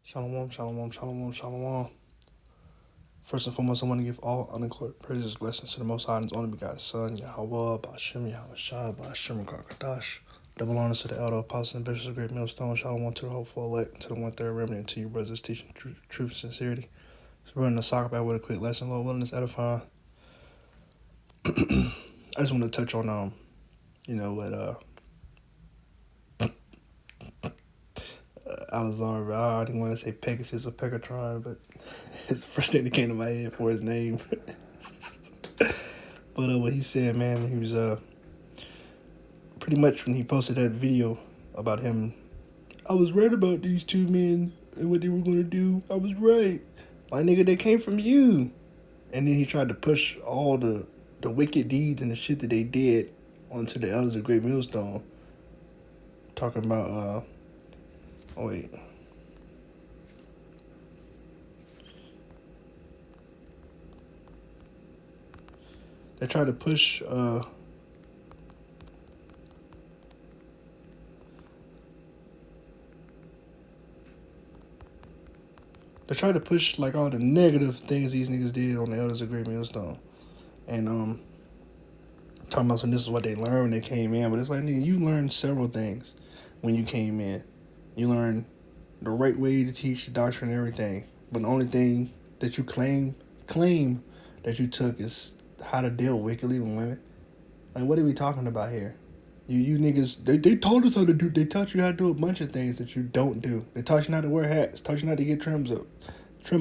Shalom, shalom, shalom, shalom. First and foremost, I want to give all uncloaked praises, blessings to the Most High and His only begotten Son, Yahweh, Ba'ashem, Yahweh Shai, Ba'ashem, Kakadash. Double honors to the elder apostles and bishops of Great Millstone. Shalom to the hopeful elect, to the one-third remnant, to you brothers teaching truth and sincerity. So we're going to talk about with a quick lesson, Lord willing, is edifying. I just want to touch on, what Alazar, I didn't want to say Pegasus or Pegatron, but it's the first thing that came to my head for his name. But what he said, man, he was pretty much when he posted that video about him, I was right about these two men and what they were going to do. I was right. My nigga, they came from you. And then he tried to push all the wicked deeds and the shit that they did onto the elders of Great Millstone. Talking about, They tried to push, like all the negative things these niggas did on the elders of Great Millstone. And talking about, so this is what they learned when they came in. But it's like, nigga, you learned several things when you came in. You learned the right way to teach the doctrine and everything. But the only thing that you claim that you took is how to deal wickedly with women. Like, what are we talking about here? You niggas, they taught us how to do, they taught you how to do a bunch of things that you don't do. They taught you not to wear hats, taught you not to get trim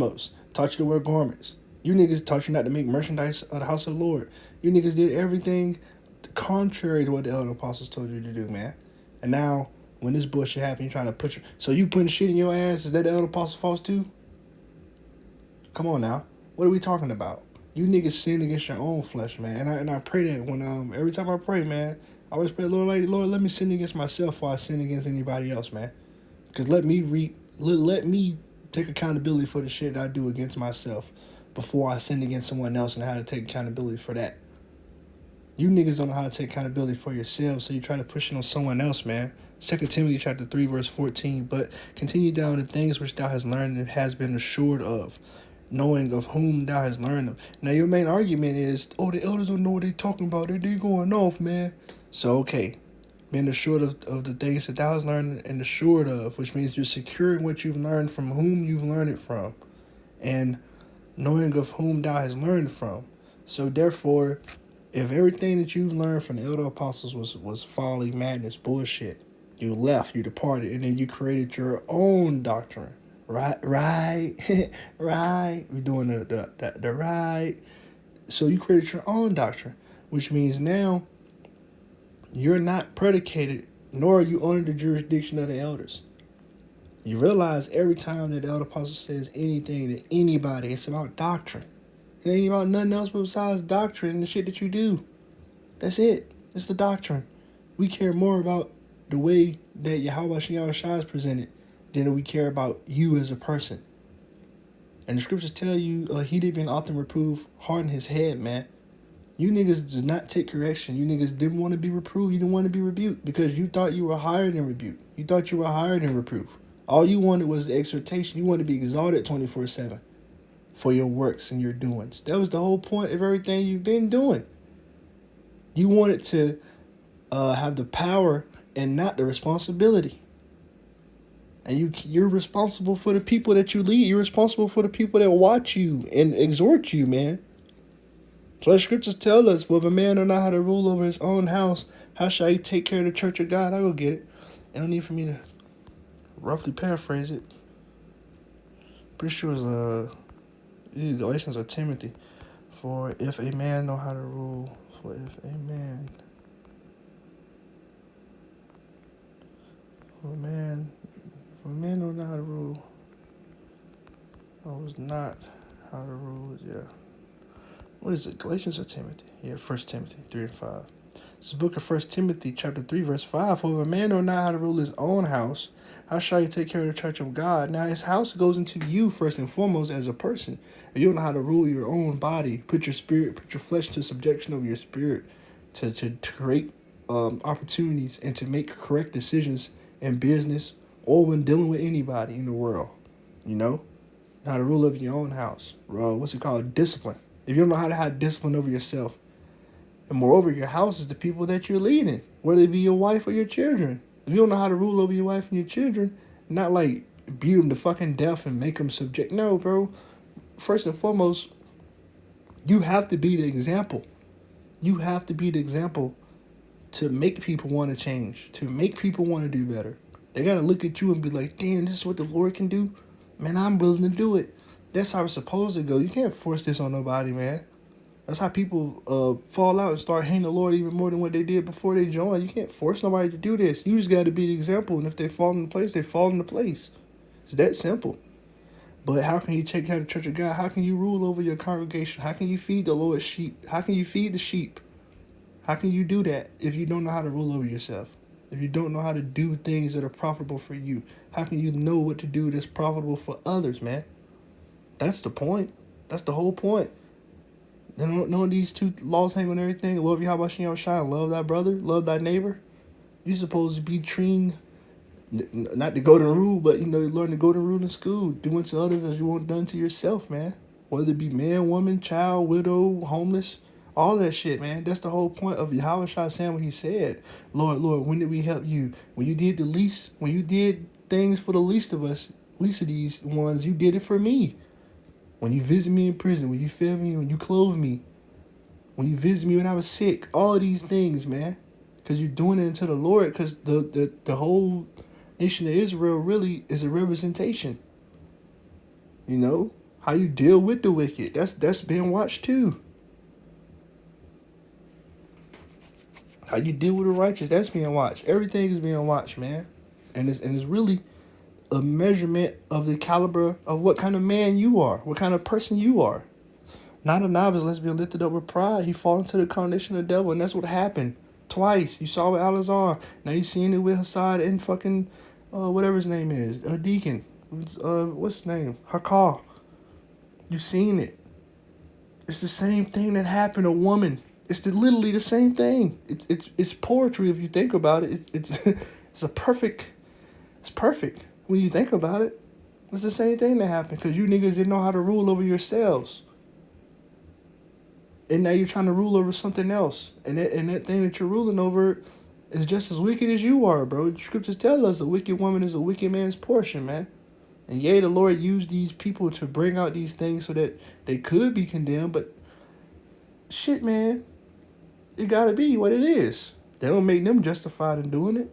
ups, taught you to wear garments. You niggas taught you not to make merchandise of the house of the Lord. You niggas did everything contrary to what the elder apostles told you to do, man. And now, when this bullshit happened, you trying to so you putting shit in your ass, is that the elder apostle false too? Come on now. What are we talking about? You niggas sin against your own flesh, man. And I pray that when every time I pray, man, I always pray, Lord, let me sin against myself before I sin against anybody else, man. Because let me take accountability for the shit that I do against myself before I sin against someone else, and how to take accountability for that. You niggas don't know how to take accountability for yourselves, so you try to push it on someone else, man. 2 Timothy chapter 3, verse 14, but continue down the things which thou hast learned and has been assured of, knowing of whom thou hast learned them. Now your main argument is, the elders don't know what they talking about. They going off, man. So, okay, being assured of the things that thou hast learned and assured of, which means you're securing what you've learned from whom you've learned it from, and knowing of whom thou hast learned from. So therefore, if everything that you've learned from the elder apostles was folly, madness, bullshit, you left, you departed, and then you created your own doctrine. Right. We're doing the right. So you created your own doctrine, which means now you're not predicated, nor are you under the jurisdiction of the elders. You realize every time that the elder apostle says anything to anybody, it's about doctrine. It ain't about nothing else besides doctrine and the shit that you do. That's it. It's the doctrine. We care more about the way that Yahweh Shai is presented than we care about you as a person. And the scriptures tell you, he did been often reproved, harden his head, man. You niggas did not take correction. You niggas didn't want to be reproved. You didn't want to be rebuked because you thought you were higher than rebuke. You thought you were higher than reproof. All you wanted was the exhortation. You wanted to be exalted 24/7 for your works and your doings. That was the whole point of everything you've been doing. You wanted to have the power and not the responsibility. And you're responsible for the people that you lead. You're responsible for the people that watch you and exhort you, man. So the scriptures tell us, well, if a man don't know how to rule over his own house, how shall he take care of the church of God? I go get it. It don't need for me to roughly paraphrase it. Pretty sure it's either Galatians or Timothy. For if a man know how to rule, if a man don't know how to rule, knows not how to rule, yeah. What is it, Galatians or Timothy? Yeah, 1 Timothy 3 and 5. It's the book of 1 Timothy chapter 3, verse 5. For if a man don't know how to rule his own house, how shall he take care of the church of God? Now his house goes into you first and foremost as a person. If you don't know how to rule your own body, put your flesh into subjection of your spirit to create opportunities and to make correct decisions in business or when dealing with anybody in the world. You know how to rule over your own house. What's it called? Discipline. If you don't know how to have discipline over yourself, and moreover, your house is the people that you're leading, whether it be your wife or your children. If you don't know how to rule over your wife and your children, not like beat them to fucking death and make them subject. No, bro. First and foremost, you have to be the example. You have to be the example to make people want to change, to make people want to do better. They got to look at you and be like, damn, this is what the Lord can do? Man, I'm willing to do it. That's how it's supposed to go. You can't force this on nobody, man. That's how people fall out and start hating the Lord even more than what they did before they joined. You can't force nobody to do this. You just got to be the example. And if they fall into place, they fall into place. It's that simple. But how can you take care of the church of God? How can you rule over your congregation? How can you feed the Lord's sheep? How can you feed the sheep? How can you do that if you don't know how to rule over yourself? If you don't know how to do things that are profitable for you? How can you know what to do that's profitable for others, man? That's the point. That's the whole point. None of these two laws hang on everything. Love you, how about you, shine? Love thy brother, love thy neighbor. You're supposed to be trained, not the golden rule, but learn the golden rule in school. Do unto others as you want done to yourself, man. Whether it be man, woman, child, widow, homeless, all that shit, man. That's the whole point of Yahweh Shai saying what he said. Lord, when did we help you? When you did when you did things for the least of us, least of these ones, you did it for me. When you visit me in prison, when you fed me, when you clothed me, when you visit me when I was sick, all of these things, man. Because you're doing it unto the Lord, because the whole nation of Israel really is a representation. How you deal with the wicked. That's being watched too. How you deal with the righteous, that's being watched. Everything is being watched, man. And it's really a measurement of the caliber of what kind of man you are, what kind of person you are. Not a novice, let's be lifted up with pride. He fall into the condemnation of the devil, and that's what happened. Twice. You saw it with Alazar. Now you seeing it with Hassad and fucking, whatever his name is, Deacon. What's his name? Hakar. You seen it. It's the same thing that happened to a woman. It's literally the same thing. It's poetry if you think about it. It's perfect when you think about it. It's the same thing that happened because you niggas didn't know how to rule over yourselves. And now you're trying to rule over something else. And that thing that you're ruling over is just as wicked as you are, bro. The scriptures tell us a wicked woman is a wicked man's portion, man. And yea, the Lord used these people to bring out these things so that they could be condemned. But shit, man, it gotta be what it is. They don't make them justified in doing it.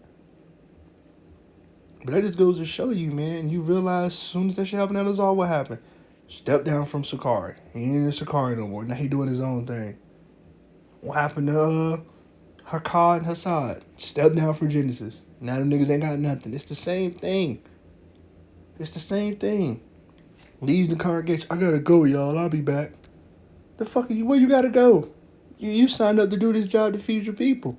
But that just goes to show you, man. You realize as soon as that shit happened, that was all what happened. Step down from Sakari. He ain't in Sakari no more. Now he doing his own thing. What happened to Hakar and Hassad? Step down from Genesis. Now them niggas ain't got nothing. It's the same thing. It's the same thing. Leave the congregation. I gotta go, y'all. I'll be back. The fuck are you? Where you gotta go? You signed up to do this job to feed your people.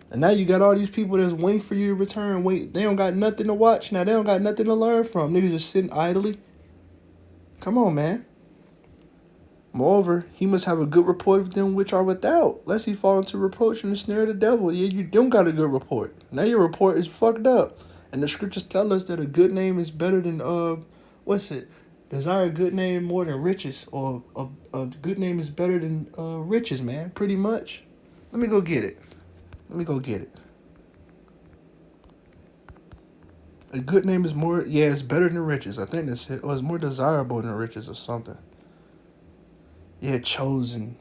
And now you got all these people that's waiting for you to return. They don't got nothing to watch. Now they don't got nothing to learn from. Niggas just sitting idly. Come on, man. Moreover, he must have a good report of them which are without, lest he fall into reproach and the snare of the devil. Yeah, you don't got a good report. Now your report is fucked up. And the scriptures tell us that a good name is better than, desire a good name more than riches. Or a good name is better than riches, man. Pretty much. Let me go get it. A good name is more, it's better than riches. I think that's it. Or it's more desirable than riches or something. Yeah, chosen.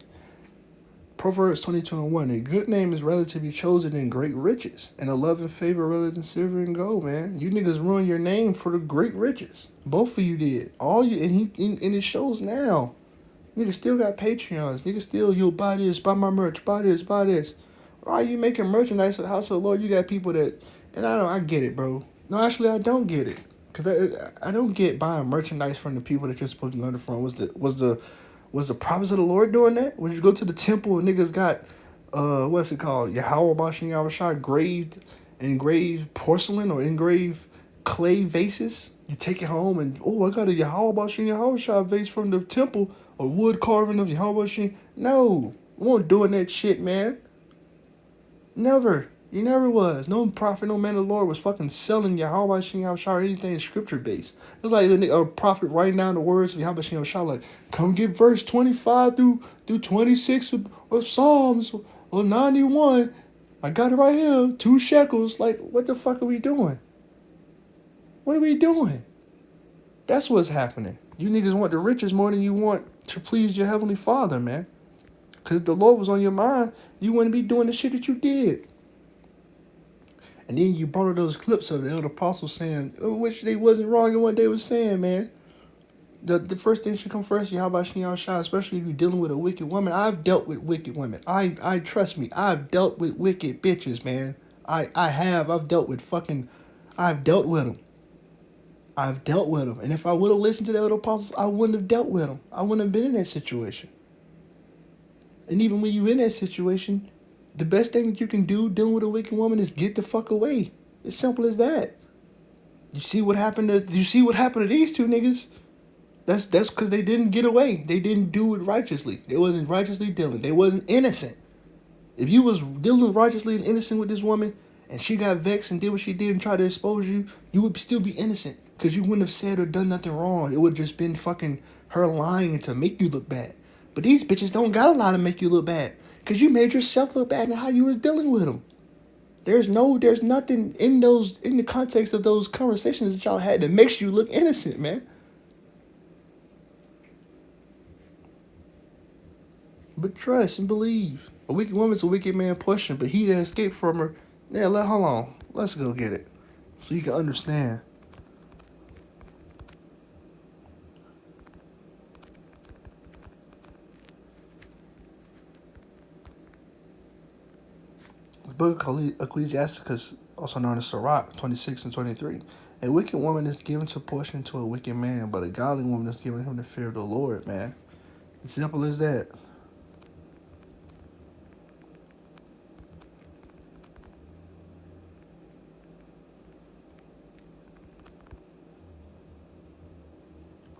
Proverbs 22:1. A good name is rather to be chosen than great riches, and a love and favor rather than silver and gold, man. You niggas ruined your name for the great riches. Both of you did. And it shows now. Niggas still got Patreons. Niggas still, you'll buy this, buy my merch, buy this, buy this. Why are you making merchandise at the house of the Lord? You got people that, and I get it, bro. No, actually, I don't get it. Because I don't get buying merchandise from the people that you're supposed to learn it from. Was the prophets of the Lord doing that? When you go to the temple and niggas got, what's it called? Yahweh Bashin Yahweh engraved porcelain or engraved clay vases. You take it home and, I got a Yahweh Bashin Yahweh vase from the temple, a wood carving of Yahweh Bashin. No, we weren't doing that shit, man. Never. He never was. No prophet, no man of the Lord was fucking selling Yahweh Shem Yahshua or anything scripture based. It was like a prophet writing down the words of Yahweh Shem Yahshua, like, come get verse 25 through 26 of Psalms or 91. I got it right here, 2 shekels. Like, what the fuck are we doing? What are we doing? That's what's happening. You niggas want the riches more than you want to please your heavenly Father, man. Because if the Lord was on your mind, you wouldn't be doing the shit that you did. And then you brought up those clips of the elder apostles saying, which they wasn't wrong in what they were saying, man. The first thing should come first, Yahweh Shem Yahshua, especially if you're dealing with a wicked woman. I've dealt with wicked women. I trust me, I've dealt with wicked bitches, man. I've dealt with I've dealt with them. I've dealt with them. And if I would have listened to the elder apostles, I wouldn't have dealt with them. I wouldn't have been in that situation. And even when you're in that situation, the best thing that you can do dealing with a wicked woman is get the fuck away. It's simple as that. You see what happened to these two niggas? That's because they didn't get away. They didn't do it righteously. They wasn't righteously dealing. They wasn't innocent. If you was dealing righteously and innocent with this woman, and she got vexed and did what she did and tried to expose you, you would still be innocent. Because you wouldn't have said or done nothing wrong. It would have just been fucking her lying to make you look bad. But these bitches don't got a lot to make you look bad. Because you made yourself look bad in how you was dealing with them. There's nothing in the context of those conversations that y'all had that makes you look innocent, man. But trust and believe. A wicked woman's a wicked man pushing, but he that escaped from her, yeah, hold on. Let's go get it. So you can understand. The book of Ecclesiasticus, also known as Sirach 26 and 23. A wicked woman is given to portion to a wicked man, but a godly woman is given him the fear of the Lord, man. As simple as that.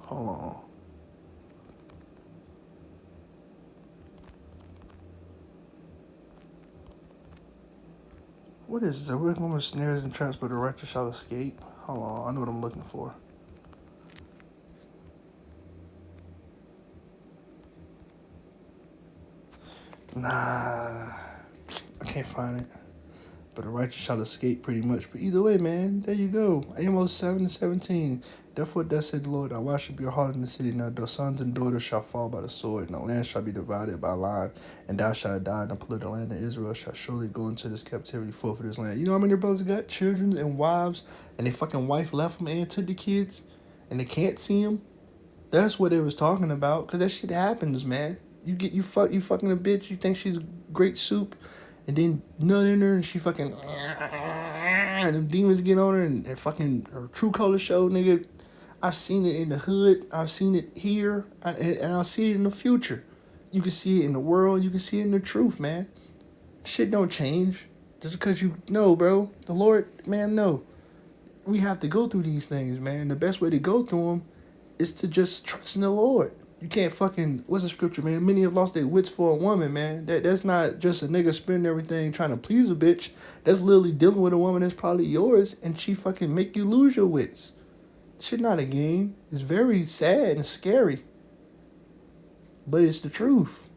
Hold on. What is this? A wicked woman snares and traps, but the righteous shall escape. Hold on, I know what I'm looking for. Nah, I can't find it. But the righteous shall escape pretty much. But either way, man, there you go. Amos 7 and 17. Therefore, thus said the Lord, I watch up your heart in the city. Now their sons and daughters shall fall by the sword, and the land shall be divided by line, and thou shalt die, and the polluted land of Israel shall surely go into this captivity for this land. You know how many brothers got children and wives, and they fucking wife left them and took the kids, and they can't see them? That's what they was talking about, because that shit happens, man. You fucking a bitch, you think she's great soup, and then nut in her, and she fucking, and them demons get on her, and fucking her true color show, nigga. I've seen it in the hood, I've seen it here, and I'll see it in the future. You can see it in the world, you can see it in the truth, man. Shit don't change just because you know, bro. The Lord, man, no. We have to go through these things, man. The best way to go through them is to just trust in the Lord. You can't fucking, what's the scripture, man? Many have lost their wits for a woman, man. That's not just a nigga spending everything trying to please a bitch. That's literally dealing with a woman that's probably yours, and she fucking make you lose your wits. Shit not a game. It's very sad and scary. But it's the truth.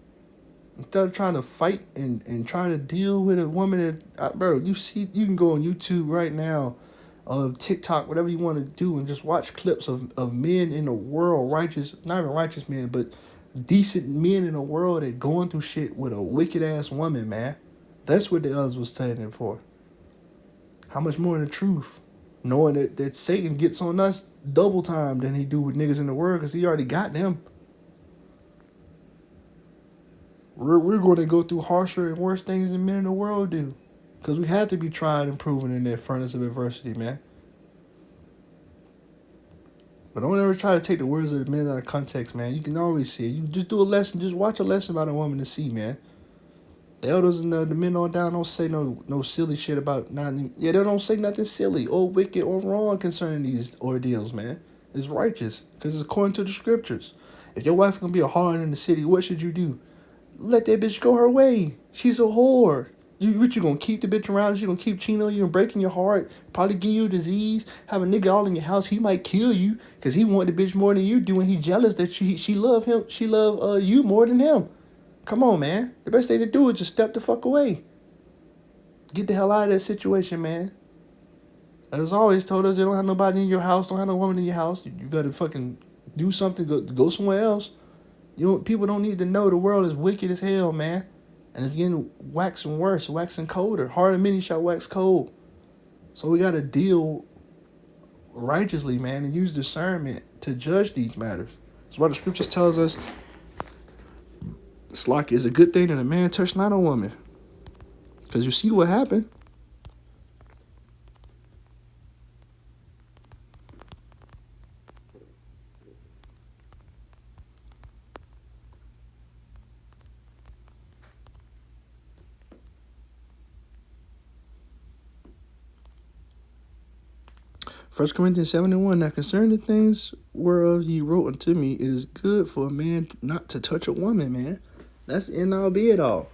Instead of trying to fight and trying to deal with a woman that, bro, you can go on YouTube right now, TikTok, whatever you want to do, and just watch clips of men in the world, righteous, not even righteous men, but decent men in the world that going through shit with a wicked ass woman, man. That's what the others was saying it for. How much more in the truth? Knowing that Satan gets on us double time than he do with niggas in the world, because he already got them. We're going to go through harsher and worse things than men in the world do. Because we have to be tried and proven in that furnace of adversity, man. But don't ever try to take the words of the men out of context, man. You can always see it. You just do a lesson. Just watch a lesson about a woman to see, man. The elders and the men on down don't say no silly shit about nothing. Yeah, they don't say nothing silly or wicked or wrong concerning these ordeals, man. It's righteous because it's according to the scriptures. If your wife gonna be a harlot in the city, what should you do? Let that bitch go her way. She's a whore. You gonna keep the bitch around? She gonna keep cheating on you and breaking your heart? Probably give you a disease. Have a nigga all in your house. He might kill you because he want the bitch more than you do, and he jealous that she love him. She love you more than him. Come on, man. The best thing to do is just step the fuck away. Get the hell out of that situation, man. As always told us, you don't have nobody in your house. Don't have no woman in your house. You better fucking do something. Go somewhere else. People don't need to know the world is wicked as hell, man. And it's getting waxing worse, waxing colder. Hard and many shall wax cold. So we got to deal righteously, man, and use discernment to judge these matters. That's why the scriptures tells us it's like it's a good thing that a man touch not a woman. Because you see what happened. 1 Corinthians 7:1. Now concerning the things whereof ye wrote unto me, it is good for a man not to touch a woman, man. That's the end all be it all.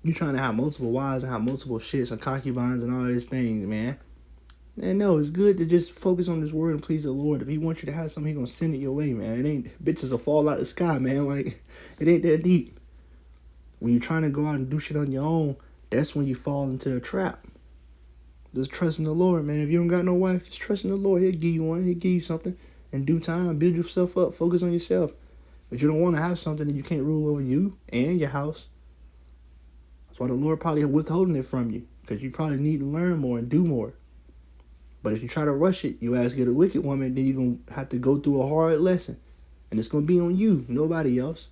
You trying to have multiple wives and have multiple shits and concubines and all these things, man. And no, it's good to just focus on this word and please the Lord. If he wants you to have something, he gonna send it your way, man. It ain't bitches will fall out the sky, man. Like, it ain't that deep. When you're trying to go out and do shit on your own, that's when you fall into a trap. Just trust in the Lord, man. If you don't got no wife, just trust in the Lord. He'll give you one. He'll give you something in due time. Build yourself up. Focus on yourself. But you don't want to have something that you can't rule over you and your house. That's why the Lord probably withholding it from you, because you probably need to learn more and do more. But if you try to rush it, you ask get a wicked woman, then you're going to have to go through a hard lesson. And it's going to be on you, nobody else.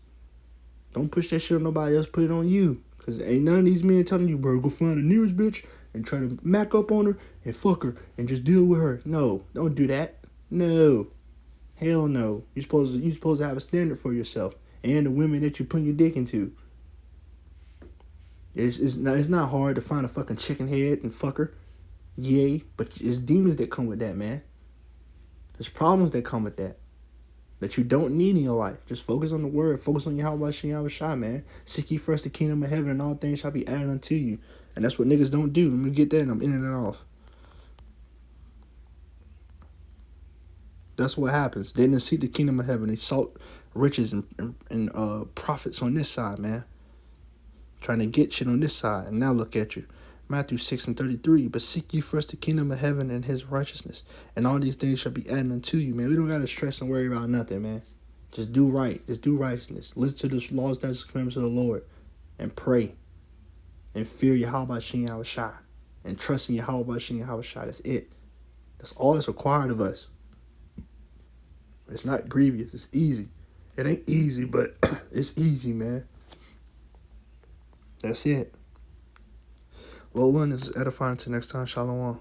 Don't push that shit on nobody else. Put it on you. Because ain't none of these men telling you, bro, go find the nearest bitch and try to mac up on her and fuck her and just deal with her. No, don't do that. No. Hell no. You're supposed to have a standard for yourself and the women that you put your dick into. It's not hard to find a fucking chicken head and fuck her. Yay. But it's demons that come with that, man. There's problems that come with that you don't need in your life. Just focus on the word. Focus on Yahweh Shai, man. Seek ye first the kingdom of heaven, and all things shall be added unto you. And that's what niggas don't do. Let me get that and I'm in and off. That's what happens. They didn't seek the kingdom of heaven. They sought riches and profits on this side, man. Trying to get shit on this side. And now look at you. Matthew 6:33. But seek ye first the kingdom of heaven and his righteousness, and all these things shall be added unto you, man. We don't got to stress and worry about nothing, man. Just do right. Just do righteousness. Listen to the laws, statutes, and commandments of the Lord. And pray. And fear Yahweh Shai. And trust in Yahweh Shai. That's it. That's all that's required of us. It's not grievous. It's easy. It ain't easy, but it's easy, man. That's it. Lord willing, is edifying. Until next time. Shalom.